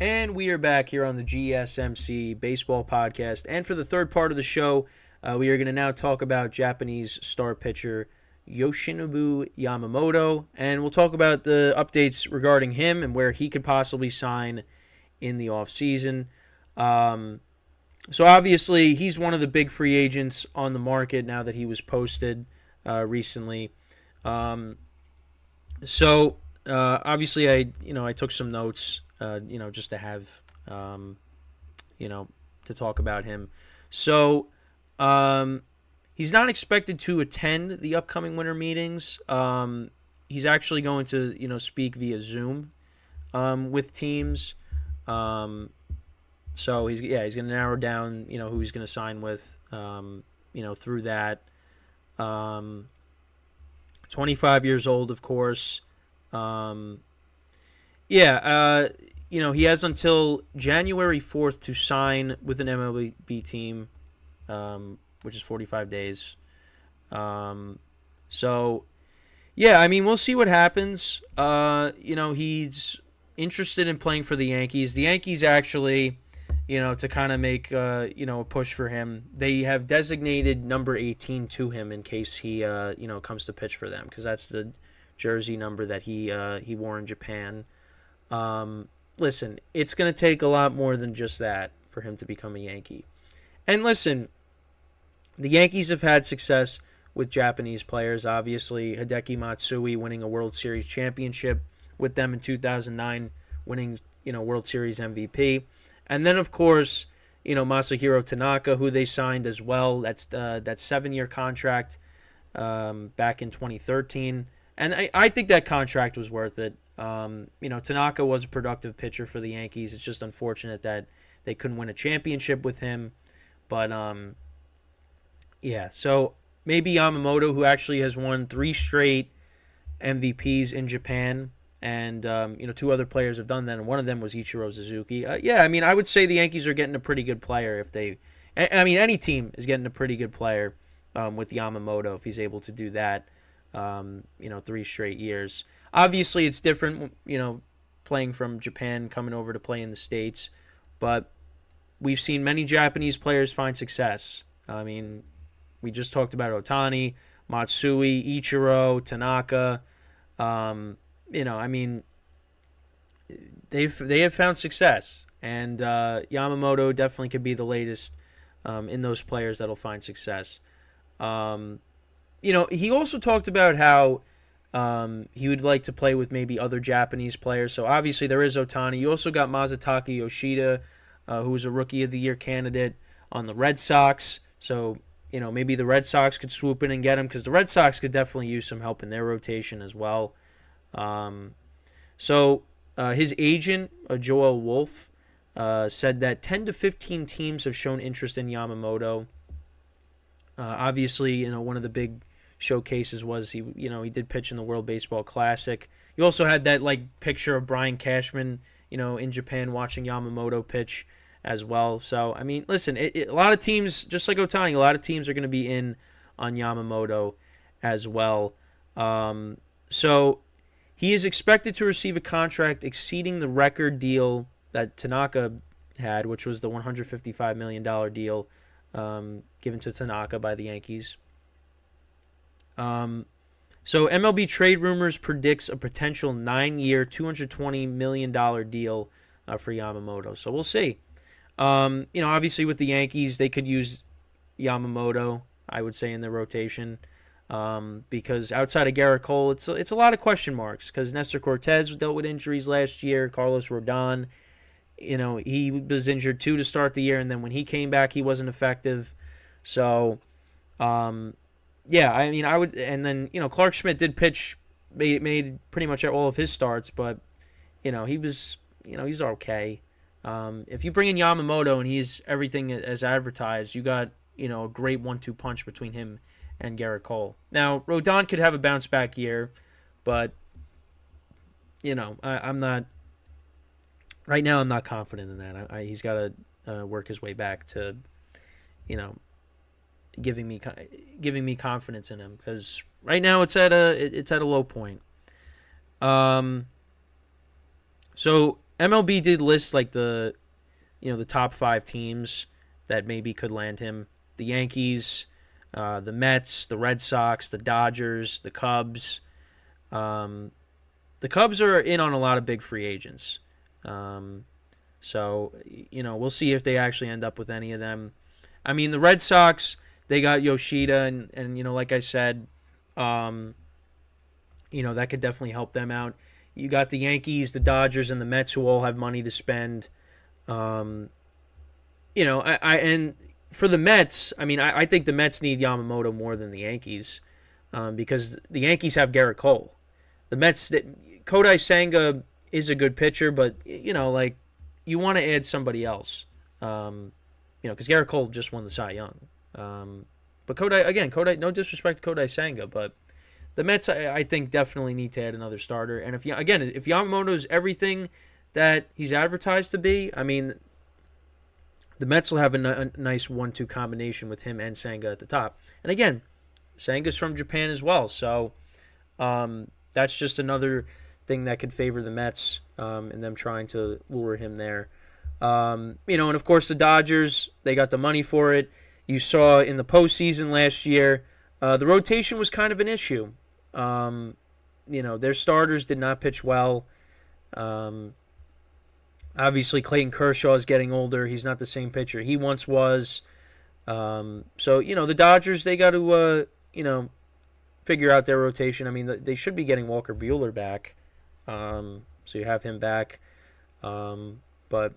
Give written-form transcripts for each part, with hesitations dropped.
And we are back here on the GSMC Baseball Podcast. And for the third part of the show, we are going to now talk about Japanese star pitcher Yoshinobu Yamamoto. And we'll talk about the updates regarding him and where he could possibly sign in the offseason. So obviously, he's one of the big free agents on the market now that he was posted recently. Obviously, I took some notes. Just to have, to talk about him. So, he's not expected to attend the upcoming winter meetings. He's actually going to, speak via Zoom, with teams. So he's going to narrow down, who he's going to sign with, through that. 25 years old, of course. He has until January 4th to sign with an MLB team, which is 45 days. We'll see what happens. He's interested in playing for the Yankees. The Yankees actually, to kind of make, a push for him, they have designated number 18 to him in case he, comes to pitch for them, because that's the jersey number that he wore in Japan. Listen, it's going to take a lot more than just that for him to become a Yankee. And listen, the Yankees have had success with Japanese players, obviously. Hideki Matsui winning a World Series championship with them in 2009, winning, World Series MVP. And then, of course, Masahiro Tanaka, who they signed as well. That's that 7-year contract back in 2013. And I think that contract was worth it. Tanaka was a productive pitcher for the Yankees. It's just unfortunate that they couldn't win a championship with him. But, so maybe Yamamoto, who actually has won 3 straight MVPs in Japan, and, 2 other players have done that, and one of them was Ichiro Suzuki. I would say the Yankees are getting a pretty good player if they – any team is getting a pretty good player with Yamamoto if he's able to do that. 3 straight years. Obviously, it's different, playing from Japan, coming over to play in the States. But we've seen many Japanese players find success. We just talked about Ohtani, Matsui, Ichiro, Tanaka. They have found success. And Yamamoto definitely could be the latest in those players that'll find success. He also talked about how he would like to play with maybe other Japanese players. So obviously there is Ohtani. You also got Masataka Yoshida, who was a Rookie of the Year candidate on the Red Sox. So, maybe the Red Sox could swoop in and get him, because the Red Sox could definitely use some help in their rotation as well. His agent, Joel Wolf, said that 10 to 15 teams have shown interest in Yamamoto. Obviously, one of the big showcases was he did pitch in the World Baseball Classic. You also had that picture of Brian Cashman, in Japan watching Yamamoto pitch as well. So listen, a lot of teams, just like Ohtani, a lot of teams are going to be in on Yamamoto as well. So he is expected to receive a contract exceeding the record deal that Tanaka had, which was the $155 million deal given to Tanaka by the Yankees. So MLB Trade Rumors predicts a potential 9-year, $220 million deal for Yamamoto. So we'll see. Obviously with the Yankees, they could use Yamamoto, I would say, in their rotation. Because outside of Garrett Cole, it's a lot of question marks. Because Nestor Cortez dealt with injuries last year. Carlos Rodon, he was injured too to start the year, and then when he came back, he wasn't effective. So, I would, and then Clark Schmidt did pitch, made pretty much all of his starts, but he was, he's okay. If you bring in Yamamoto and he's everything as advertised, you got a great 1-2 punch between him and Garrett Cole. Now Rodon could have a bounce back year, but I'm not. Right now, I'm not confident in that. He's got to work his way back to, giving me confidence in him, because right now it's at a low point. So MLB did list like the top 5 teams that maybe could land him. The Yankees, the Mets, the Red Sox, the Dodgers, the Cubs. The Cubs are in on a lot of big free agents. So, we'll see if they actually end up with any of them. I mean, the Red Sox, they got Yoshida, and like I said, that could definitely help them out. You got the Yankees, the Dodgers, and the Mets who all have money to spend. And for the Mets, I mean, I think the Mets need Yamamoto more than the Yankees, because the Yankees have Garrett Cole. The Mets, Kodai Senga is a good pitcher, but you want to add somebody else, because Garrett Cole just won the Cy Young. But Kodai, no disrespect to Kodai Senga, but the Mets, I think, definitely need to add another starter. And if Yamamoto is everything that he's advertised to be, I mean, the Mets will have a nice 1-2 combination with him and Senga at the top. And again, Senga's from Japan as well, so that's just another thing that could favor the Mets and them trying to lure him there. And of course the Dodgers, they got the money for it. You saw in the postseason last year, the rotation was kind of an issue. Their starters did not pitch well. Obviously, Clayton Kershaw is getting older. He's not the same pitcher he once was. So, the Dodgers, they got to, figure out their rotation. I mean, they should be getting Walker Buehler back. So you have him back. But,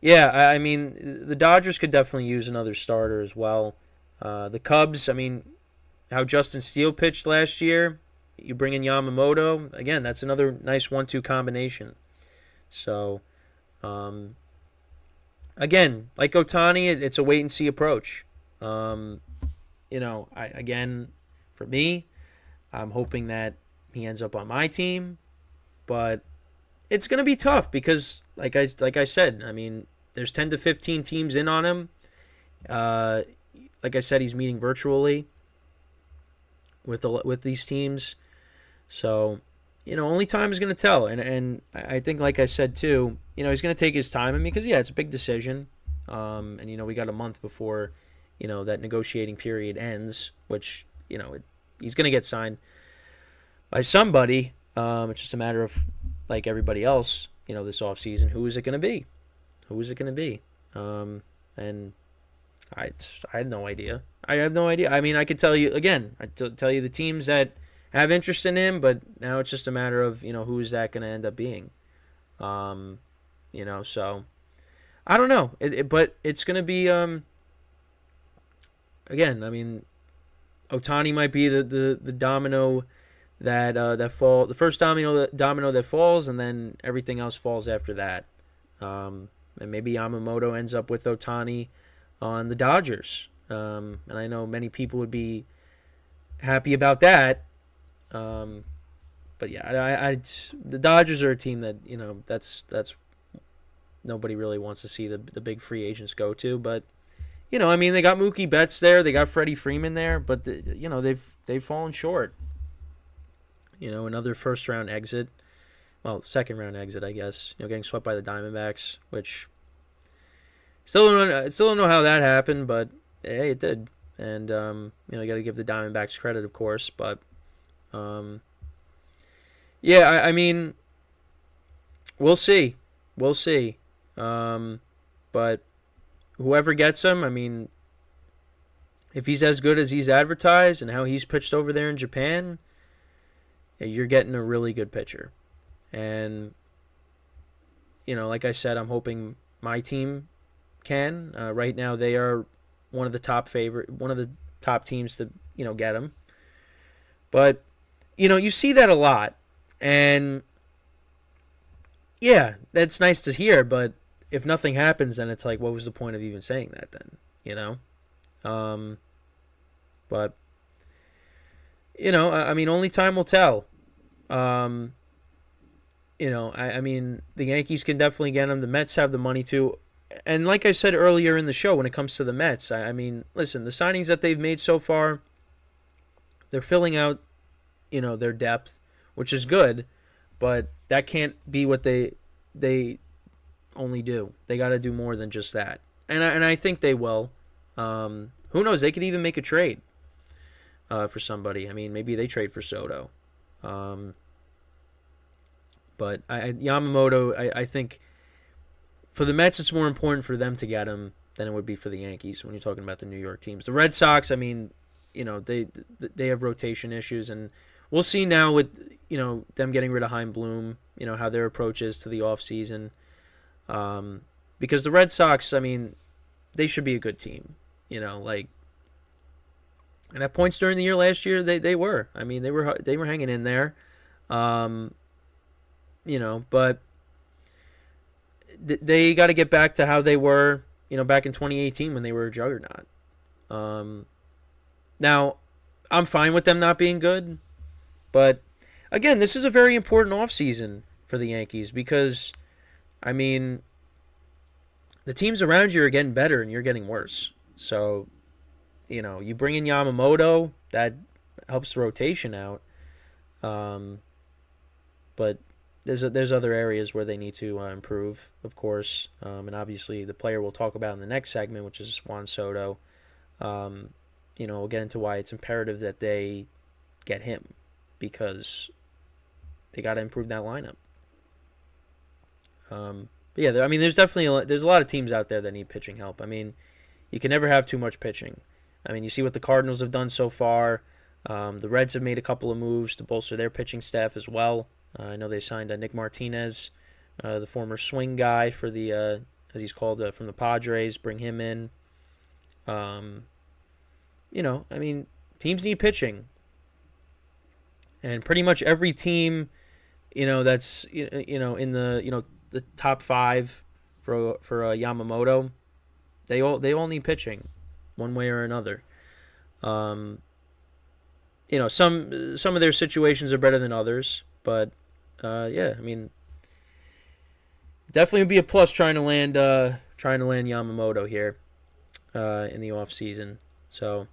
yeah, I mean, the Dodgers could definitely use another starter as well. The Cubs, I mean, how Justin Steele pitched last year, you bring in Yamamoto. Again, that's another nice 1-2 combination. So, again, like Ohtani, it's a wait-and-see approach. For me, I'm hoping that he ends up on my team, but it's going to be tough because, like I said, I mean, there's 10 to 15 teams in on him. Like I said, he's meeting virtually with these teams, so only time is going to tell. And I think, like I said too, he's going to take his time. I mean, because it's a big decision, and we got a month before that negotiating period ends, which he's going to get signed by somebody. It's just a matter of, like everybody else, this offseason, who is it going to be? Who is it going to be? And I have no idea. I mean, I could tell you again. Tell you the teams that have interest in him, but now it's just a matter of who is that going to end up being. So I don't know. But it's going to be again. I mean, Ohtani might be the domino that fall. The first domino that falls, and then everything else falls after that. And maybe Yamamoto ends up with Ohtani on the Dodgers. And I know many people would be happy about that. But yeah, the Dodgers are a team that that's nobody really wants to see the big free agents go to. But I mean, they got Mookie Betts there, they got Freddie Freeman there, but they've fallen short. Another first round exit, second round exit, I guess. Getting swept by the Diamondbacks, which still don't know how that happened, but hey, it did. And you got to give the Diamondbacks credit, of course, but. I mean, we'll see. But whoever gets him, I mean, if he's as good as he's advertised and how he's pitched over there in Japan, you're getting a really good pitcher. And, like I said, I'm hoping my team can. Right now, they are one of the top teams to, get him. But, you see that a lot. And, yeah, that's nice to hear. But if nothing happens, then it's like, what was the point of even saying that then? But, I mean, only time will tell. I mean, the Yankees can definitely get him. The Mets have the money too. And like I said earlier in the show, when it comes to the Mets, I mean, listen, the signings that they've made so far, they're filling out, their depth, which is good, but that can't be what they they only do. They got to do more than just that, and I think they will. Who knows? They could even make a trade for somebody. I mean, maybe they trade for Soto. But Yamamoto, I think for the Mets, it's more important for them to get him than it would be for the Yankees when you're talking about the New York teams. The Red Sox, I mean, they have rotation issues, and we'll see now with them getting rid of Heim Bloom, how their approach is to the offseason. Because the Red Sox, I mean, they should be a good team, and at points during the year last year, they were. I mean, they were hanging in there. But they got to get back to how they were, back in 2018 when they were a juggernaut. Now, I'm fine with them not being good, but again, this is a very important offseason for the Yankees because, I mean, the teams around you are getting better and you're getting worse. So, you bring in Yamamoto, that helps the rotation out. But there's other areas where they need to improve, of course. And obviously the player we'll talk about in the next segment, which is Juan Soto. We'll get into why it's imperative that they get him because they got to improve that lineup. But yeah, I mean, there's definitely there's a lot of teams out there that need pitching help. I mean, you can never have too much pitching. I mean, you see what the Cardinals have done so far. The Reds have made a couple of moves to bolster their pitching staff as well. I know they signed Nick Martinez, the former swing guy for the, as he's called, from the Padres. Bring him in. I mean, teams need pitching, and pretty much every team, that's in the the top 5 for Yamamoto, they all need pitching, one way or another. Some of their situations are better than others, but yeah, I mean, definitely would be a plus trying to land Yamamoto here in the off season. So,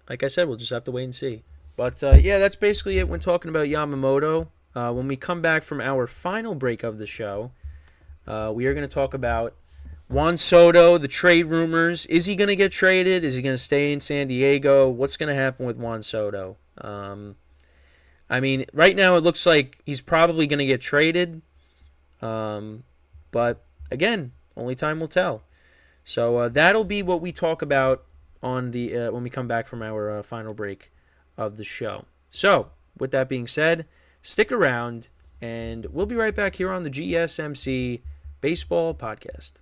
like I said, we'll just have to wait and see. But yeah, that's basically it when talking about Yamamoto. When we come back from our final break of the show, we are going to talk about Juan Soto, the trade rumors. Is he going to get traded? Is he going to stay in San Diego? What's going to happen with Juan Soto? I mean, right now it looks like he's probably going to get traded. But again, only time will tell. So that'll be what we talk about on the when we come back from our final break of the show. So, with that being said, stick around, and we'll be right back here on the GSMC Baseball Podcast.